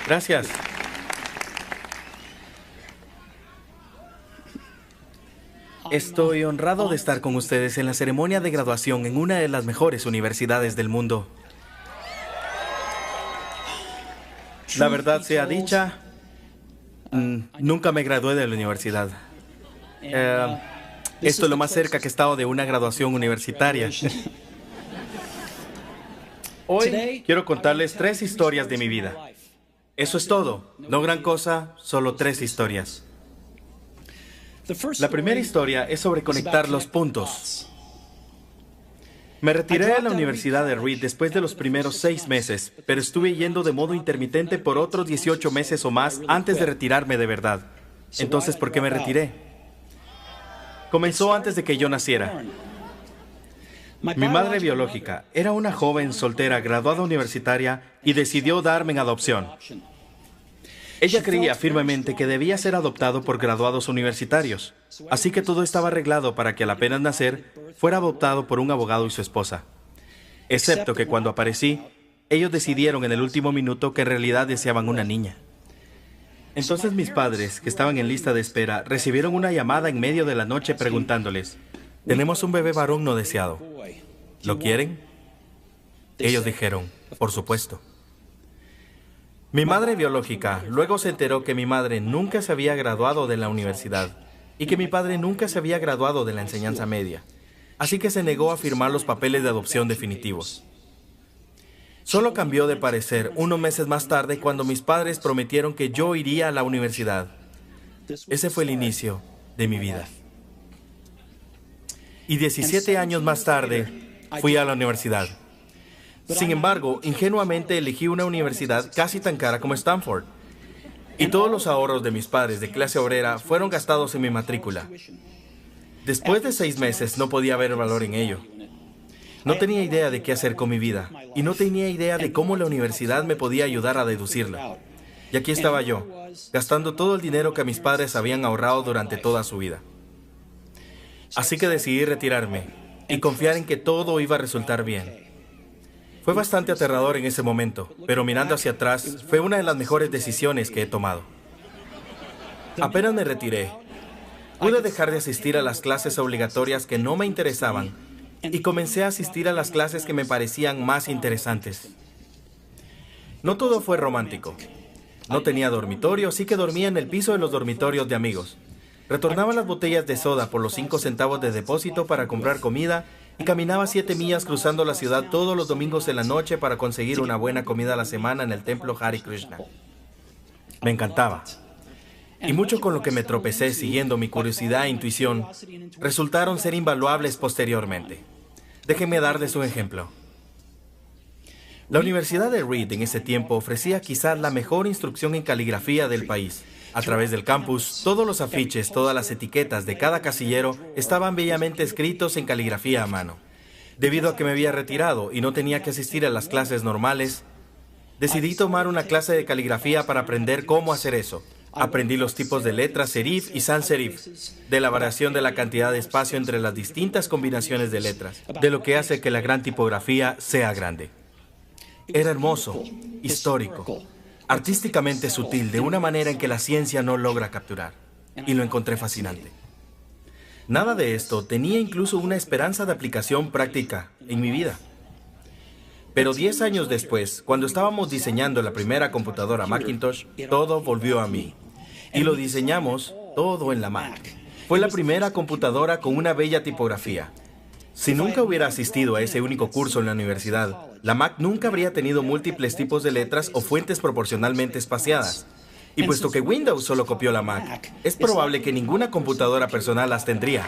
Gracias. Estoy honrado de estar con ustedes en la ceremonia de graduación en una de las mejores universidades del mundo. La verdad sea dicha, nunca me gradué de la universidad. Esto es lo más cerca que he estado de una graduación universitaria. Hoy quiero contarles 3 historias de mi vida. Eso es todo. No gran cosa, solo 3 historias. La primera historia es sobre conectar los puntos. Me retiré de la Universidad de Reed después de los primeros 6 meses, pero estuve yendo de modo intermitente por otros 18 meses o más antes de retirarme de verdad. Entonces, ¿por qué me retiré? Comenzó antes de que yo naciera. Mi madre biológica era una joven soltera graduada universitaria y decidió darme en adopción. Ella creía firmemente que debía ser adoptado por graduados universitarios, así que todo estaba arreglado para que al apenas nacer fuera adoptado por un abogado y su esposa. Excepto que cuando aparecí, ellos decidieron en el último minuto que en realidad deseaban una niña. Entonces mis padres, que estaban en lista de espera, recibieron una llamada en medio de la noche preguntándoles: «Tenemos un bebé varón no deseado. ¿Lo quieren?» Ellos dijeron: «Por supuesto». Mi madre biológica luego se enteró que mi madre nunca se había graduado de la universidad y que mi padre nunca se había graduado de la enseñanza media, así que se negó a firmar los papeles de adopción definitivos. Solo cambió de parecer unos meses más tarde cuando mis padres prometieron que yo iría a la universidad. Ese fue el inicio de mi vida. Y 17 años más tarde fui a la universidad. Sin embargo, ingenuamente elegí una universidad casi tan cara como Stanford. Y todos los ahorros de mis padres de clase obrera fueron gastados en mi matrícula. Después de 6 meses no podía ver valor en ello. No tenía idea de qué hacer con mi vida y no tenía idea de cómo la universidad me podía ayudar a deducirla. Y aquí estaba yo, gastando todo el dinero que mis padres habían ahorrado durante toda su vida. Así que decidí retirarme y confiar en que todo iba a resultar bien. Fue bastante aterrador en ese momento, pero mirando hacia atrás, fue una de las mejores decisiones que he tomado. Apenas me retiré, pude dejar de asistir a las clases obligatorias que no me interesaban y comencé a asistir a las clases que me parecían más interesantes. No todo fue romántico. No tenía dormitorio, así que dormía en el piso de los dormitorios de amigos. Retornaba las botellas de soda por los 5 centavos de depósito para comprar comida y caminaba 7 millas cruzando la ciudad todos los domingos en la noche para conseguir una buena comida a la semana en el templo Hare Krishna. Me encantaba. Y mucho con lo que me tropecé siguiendo mi curiosidad e intuición resultaron ser invaluables posteriormente. Déjenme darles un ejemplo. La Universidad de Reed en ese tiempo ofrecía quizás la mejor instrucción en caligrafía del país. A través del campus, todos los afiches, todas las etiquetas de cada casillero estaban bellamente escritos en caligrafía a mano. Debido a que me había retirado y no tenía que asistir a las clases normales, decidí tomar una clase de caligrafía para aprender cómo hacer eso. Aprendí los tipos de letras serif y sans serif, de la variación de la cantidad de espacio entre las distintas combinaciones de letras, de lo que hace que la gran tipografía sea grande. Era hermoso, histórico, artísticamente sutil, de una manera en que la ciencia no logra capturar, y lo encontré fascinante. Nada de esto tenía incluso una esperanza de aplicación práctica en mi vida. Pero 10 años después, cuando estábamos diseñando la primera computadora Macintosh, todo volvió a mí. Y lo diseñamos todo en la Mac. Fue la primera computadora con una bella tipografía. Si nunca hubiera asistido a ese único curso en la universidad, la Mac nunca habría tenido múltiples tipos de letras o fuentes proporcionalmente espaciadas. Y puesto que Windows solo copió la Mac, es probable que ninguna computadora personal las tendría.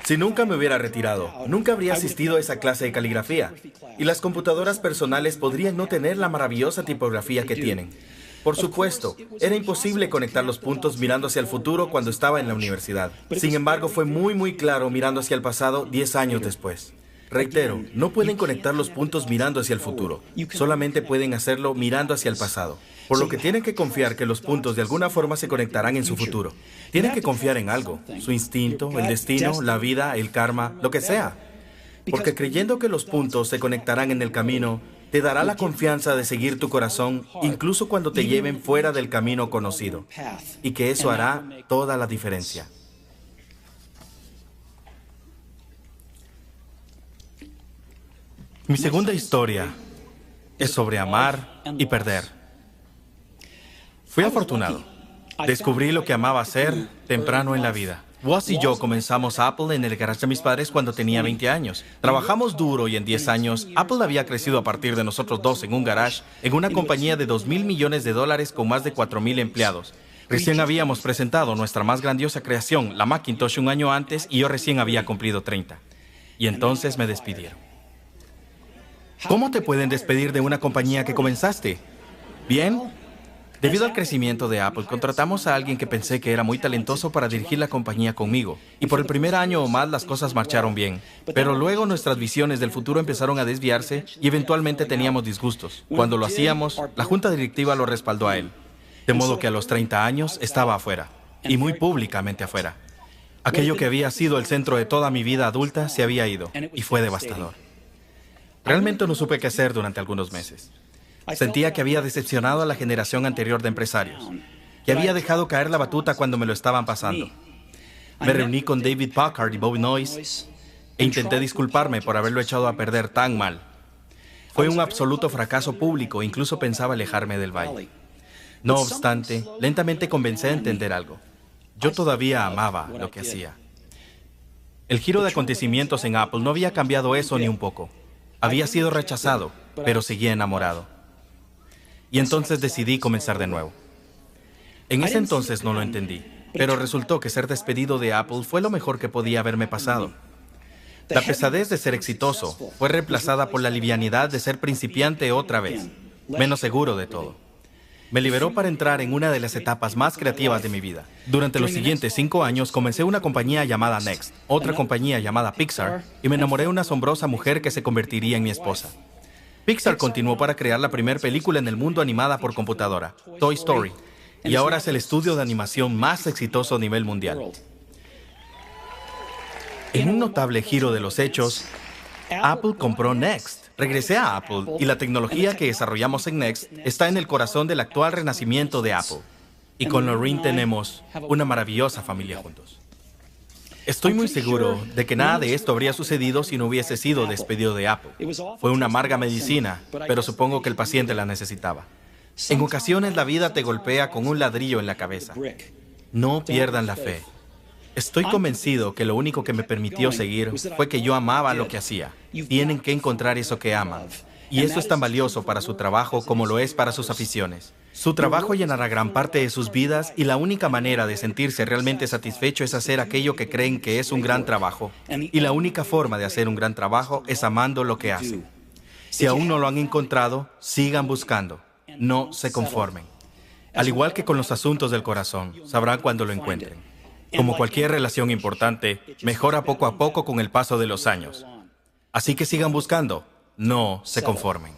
Si nunca me hubiera retirado, nunca habría asistido a esa clase de caligrafía. Y las computadoras personales podrían no tener la maravillosa tipografía que tienen. Por supuesto, era imposible conectar los puntos mirando hacia el futuro cuando estaba en la universidad. Sin embargo, fue muy claro mirando hacia el pasado 10 años después. Reitero, no pueden conectar los puntos mirando hacia el futuro. Solamente pueden hacerlo mirando hacia el pasado. Por lo que tienen que confiar que los puntos de alguna forma se conectarán en su futuro. Tienen que confiar en algo, su instinto, el destino, la vida, el karma, lo que sea. Porque creyendo que los puntos se conectarán en el camino, te dará la confianza de seguir tu corazón, incluso cuando te lleven fuera del camino conocido. Y que eso hará toda la diferencia. Mi segunda historia es sobre amar y perder. Fui afortunado. Descubrí lo que amaba hacer temprano en la vida. Woz y yo comenzamos Apple en el garage de mis padres cuando tenía 20 años. Trabajamos duro y en 10 años, Apple había crecido a partir de nosotros dos en un garage, en una compañía de $2,000 millones con más de 4,000 empleados. Recién habíamos presentado nuestra más grandiosa creación, la Macintosh, un año antes, y yo recién había cumplido 30. Y entonces me despidieron. ¿Cómo te pueden despedir de una compañía que comenzaste? Bien. Debido al crecimiento de Apple, contratamos a alguien que pensé que era muy talentoso para dirigir la compañía conmigo. Y por el primer año o más las cosas marcharon bien. Pero luego nuestras visiones del futuro empezaron a desviarse y eventualmente teníamos disgustos. Cuando lo hacíamos, la junta directiva lo respaldó a él. De modo que a los 30 años estaba afuera. Y muy públicamente afuera. Aquello que había sido el centro de toda mi vida adulta se había ido. Y fue devastador. Realmente no supe qué hacer durante algunos meses. Sentía que había decepcionado a la generación anterior de empresarios, que había dejado caer la batuta cuando me lo estaban pasando. Me reuní con David Packard y Bobby Noyce e intenté disculparme por haberlo echado a perder tan mal. Fue un absoluto fracaso público, incluso pensaba alejarme del baile. No obstante, lentamente comencé a entender algo. Yo todavía amaba lo que hacía. El giro de acontecimientos en Apple no había cambiado eso ni un poco. Había sido rechazado, pero seguía enamorado. Y entonces decidí comenzar de nuevo. En ese entonces no lo entendí, pero resultó que ser despedido de Apple fue lo mejor que podía haberme pasado. La pesadez de ser exitoso fue reemplazada por la livianidad de ser principiante otra vez, menos seguro de todo. Me liberó para entrar en una de las etapas más creativas de mi vida. Durante los siguientes 5 años comencé una compañía llamada Next, otra compañía llamada Pixar, y me enamoré de una asombrosa mujer que se convertiría en mi esposa. Pixar continuó para crear la primera película en el mundo animada por computadora, Toy Story, y ahora es el estudio de animación más exitoso a nivel mundial. En un notable giro de los hechos, Apple compró Next. Regresé a Apple y la tecnología que desarrollamos en Next está en el corazón del actual renacimiento de Apple. Y con Lorraine tenemos una maravillosa familia juntos. Estoy muy seguro de que nada de esto habría sucedido si no hubiese sido despedido de Apple. Fue una amarga medicina, pero supongo que el paciente la necesitaba. En ocasiones la vida te golpea con un ladrillo en la cabeza. No pierdan la fe. Estoy convencido que lo único que me permitió seguir fue que yo amaba lo que hacía. Tienen que encontrar eso que aman. Y eso es tan valioso para su trabajo como lo es para sus aficiones. Su trabajo llenará gran parte de sus vidas y la única manera de sentirse realmente satisfecho es hacer aquello que creen que es un gran trabajo. Y la única forma de hacer un gran trabajo es amando lo que hacen. Si aún no lo han encontrado, sigan buscando. No se conformen. Al igual que con los asuntos del corazón, sabrán cuando lo encuentren. Como cualquier relación importante, mejora poco a poco con el paso de los años. Así que sigan buscando. No se conformen.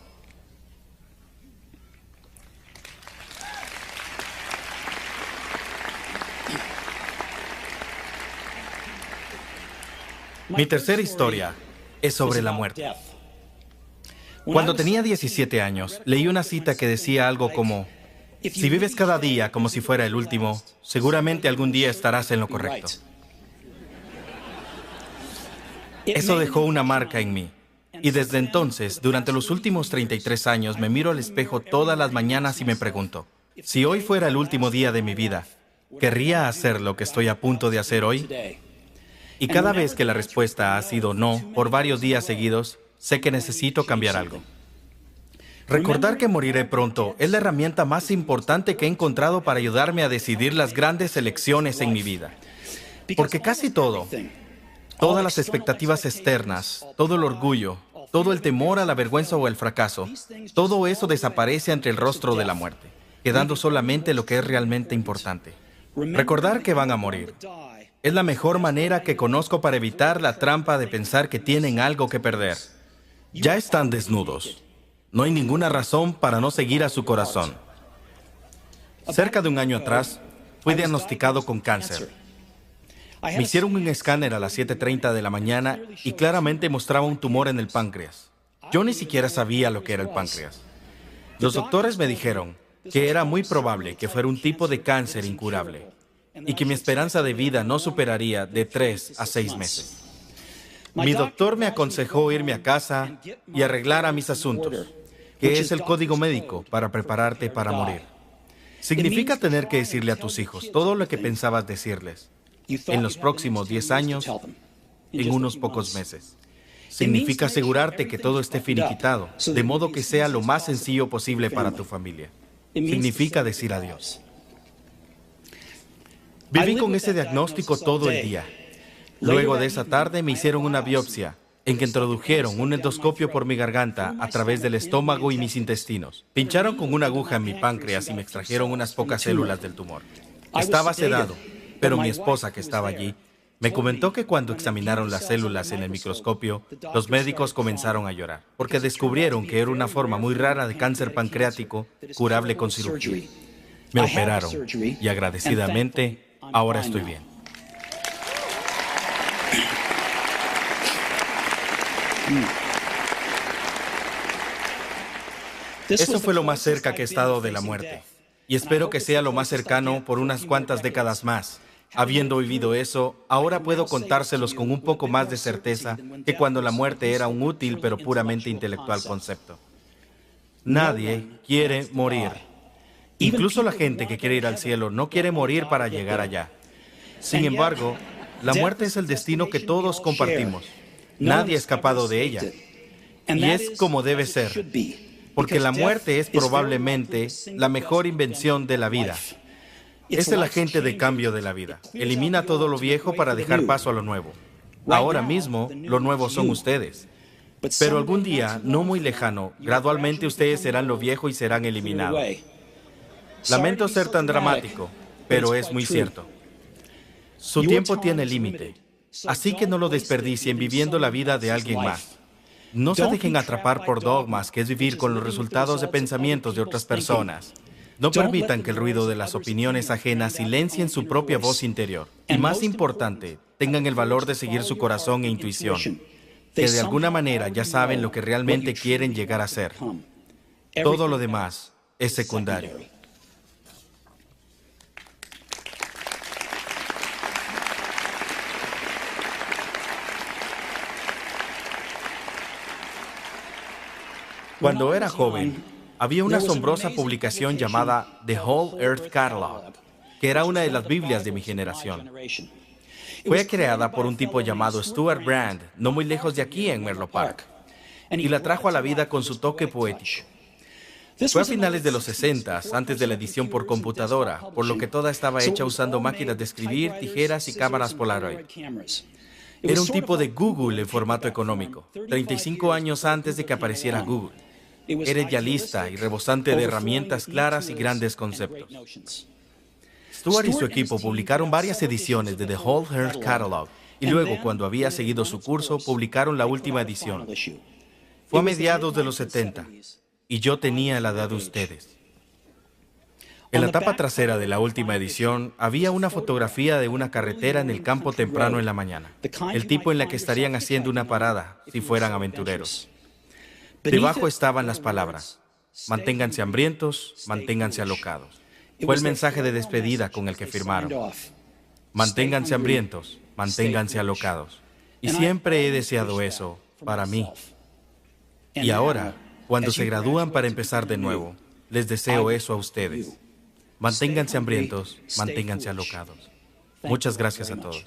Mi tercera historia es sobre la muerte. Cuando tenía 17 años, leí una cita que decía algo como: si vives cada día como si fuera el último, seguramente algún día estarás en lo correcto. Eso dejó una marca en mí. Y desde entonces, durante los últimos 33 años, me miro al espejo todas las mañanas y me pregunto: si hoy fuera el último día de mi vida, ¿querría hacer lo que estoy a punto de hacer hoy? Y cada vez que la respuesta ha sido no, por varios días seguidos, sé que necesito cambiar algo. Recordar que moriré pronto es la herramienta más importante que he encontrado para ayudarme a decidir las grandes elecciones en mi vida. Porque casi todo, todas las expectativas externas, todo el orgullo, todo el temor a la vergüenza o el fracaso, todo eso desaparece ante el rostro de la muerte, quedando solamente lo que es realmente importante. Recordar que van a morir es la mejor manera que conozco para evitar la trampa de pensar que tienen algo que perder. Ya están desnudos. No hay ninguna razón para no seguir a su corazón. Cerca de un año atrás, fui diagnosticado con cáncer. Me hicieron un escáner a las 7:30 de la mañana y claramente mostraba un tumor en el páncreas. Yo ni siquiera sabía lo que era el páncreas. Los doctores me dijeron que era muy probable que fuera un tipo de cáncer incurable y que mi esperanza de vida no superaría de 3 a 6 meses. Mi doctor me aconsejó irme a casa y arreglar a mis asuntos, que es el código médico para prepararte para morir. Significa tener que decirle a tus hijos todo lo que pensabas decirles en los próximos 10 años, en unos pocos meses. Significa asegurarte que todo esté finiquitado, de modo que sea lo más sencillo posible para tu familia. Significa decir adiós. Viví con ese diagnóstico todo el día. Luego de esa tarde me hicieron una biopsia, en que introdujeron un endoscopio por mi garganta a través del estómago y mis intestinos. Pincharon con una aguja en mi páncreas y me extrajeron unas pocas células del tumor. Estaba sedado, pero mi esposa, que estaba allí, me comentó que cuando examinaron las células en el microscopio, los médicos comenzaron a llorar, porque descubrieron que era una forma muy rara de cáncer pancreático curable con cirugía. Me operaron y agradecidamente, ahora estoy bien. Eso fue lo más cerca que he estado de la muerte, y espero que sea lo más cercano por unas cuantas décadas más. Habiendo vivido eso, ahora puedo contárselos con un poco más de certeza que cuando la muerte era un útil pero puramente intelectual concepto. Nadie quiere morir. Incluso la gente que quiere ir al cielo no quiere morir para llegar allá. Sin embargo, la muerte es el destino que todos compartimos. Nadie ha escapado de ella. Y es como debe ser, porque la muerte es probablemente la mejor invención de la vida. Es el agente de cambio de la vida. Elimina todo lo viejo para dejar paso a lo nuevo. Ahora mismo, lo nuevo son ustedes. Pero algún día, no muy lejano, gradualmente ustedes serán lo viejo y serán eliminados. Lamento ser tan dramático, pero es muy cierto. Su tiempo tiene límite, así que no lo desperdicien viviendo la vida de alguien más. No se dejen atrapar por dogmas, que es vivir con los resultados de pensamientos de otras personas. No permitan que el ruido de las opiniones ajenas silencien su propia voz interior. Y más importante, tengan el valor de seguir su corazón e intuición, que de alguna manera ya saben lo que realmente quieren llegar a ser. Todo lo demás es secundario. Cuando era joven, había una asombrosa publicación llamada The Whole Earth Catalog, que era una de las Biblias de mi generación. Fue creada por un tipo llamado Stuart Brand, no muy lejos de aquí en Menlo Park, y la trajo a la vida con su toque poético. Fue a finales de los 60, antes de la edición por computadora, por lo que toda estaba hecha usando máquinas de escribir, tijeras y cámaras Polaroid. Era un tipo de Google en formato económico, 35 años antes de que apareciera Google. Era idealista y rebosante de herramientas claras y grandes conceptos. Stuart y su equipo publicaron varias ediciones de The Whole Earth Catalog y luego, cuando había seguido su curso, publicaron la última edición. Fue a mediados de los 70 y yo tenía la edad de ustedes. En la tapa trasera de la última edición había una fotografía de una carretera en el campo temprano en la mañana, el tipo en la que estarían haciendo una parada si fueran aventureros. Debajo estaban las palabras: manténganse hambrientos, manténganse alocados. Fue el mensaje de despedida con el que firmaron. Manténganse hambrientos, manténganse alocados. Y siempre he deseado eso para mí. Y ahora, cuando se gradúan para empezar de nuevo, les deseo eso a ustedes. Manténganse hambrientos, manténganse alocados. Muchas gracias a todos.